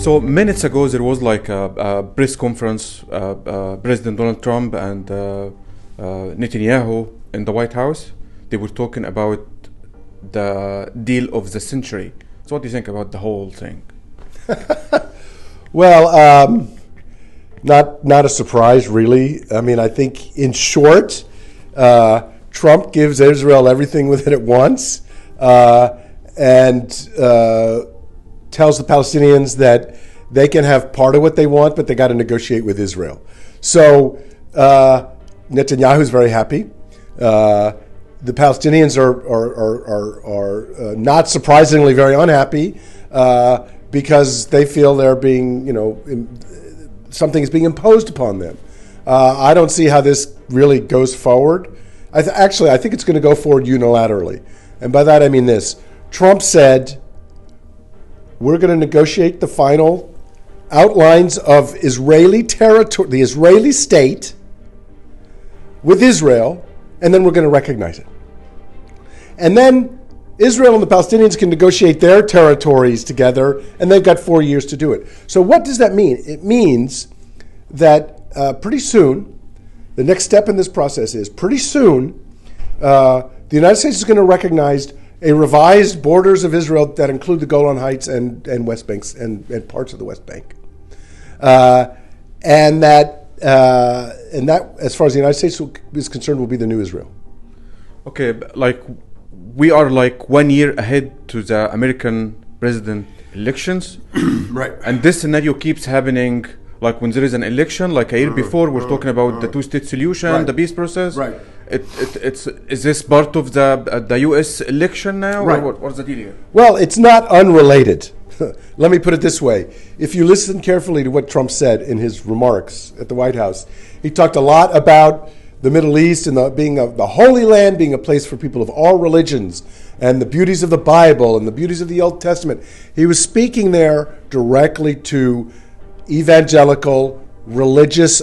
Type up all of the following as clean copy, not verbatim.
So minutes ago, there was like a press conference, President Donald Trump and Netanyahu in the White House. They were talking about the deal of the century. So what do you think about the whole thing? Well, not a surprise, really. I mean, I think in short, Trump gives Israel everything within it wants, and tells the Palestinians that they can have part of what they want, but they got to negotiate with Israel. So Netanyahu's very happy. The Palestinians are not surprisingly very unhappy because they feel they're being, something is being imposed upon them. I don't see how this really goes forward. I think it's going to go forward unilaterally. And by that I mean this. Trump said, we're going to negotiate the final outlines of Israeli territory, the Israeli state, with Israel, and then we're going to recognize it. And then Israel and the Palestinians can negotiate their territories together, and they've got 4 years to do it. So what does that mean? It means that pretty soon, the next step in this process is pretty soon, the United States is going to recognize a revised borders of Israel that include the Golan Heights and West Banks and parts of the West Bank, and that, as far as the United States is concerned, will be the new Israel. Okay, like we are like 1 year ahead to the American president elections, right? And this scenario keeps happening. Like when there is an election, like a year before, we're talking about the two-state solution, right. The peace process. Right. Is this part of the U.S. election now? Right. Or what's the deal here? Well, it's not unrelated. Let me put it this way. If you listen carefully to what Trump said in his remarks at the White House, he talked a lot about the Middle East and the Holy Land being a place for people of all religions and the beauties of the Bible and the beauties of the Old Testament. He was speaking there directly to evangelical, religious,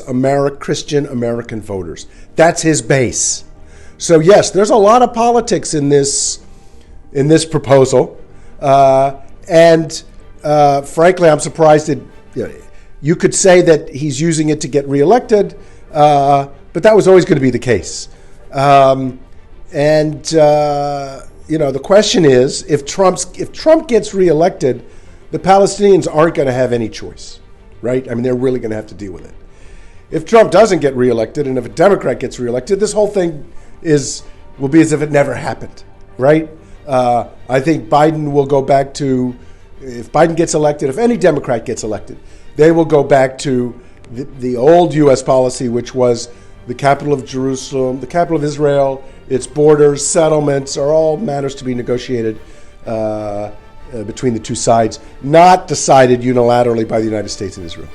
Christian American voters. That's his base. So yes, there's a lot of politics in this proposal, and frankly, I'm surprised that you could say that he's using it to get reelected, but that was always going to be the case. The question is, if Trump gets reelected, the Palestinians aren't going to have any choice. Right? I mean, they're really going to have to deal with it. If Trump doesn't get reelected, and if a Democrat gets reelected, this whole thing will be as if it never happened. Right? I think Biden will go back to, if Biden gets elected, if any Democrat gets elected, they will go back to the old U.S. policy, which was the capital of Jerusalem, the capital of Israel, its borders, settlements are all matters to be negotiated between the two sides, not decided unilaterally by the United States and Israel.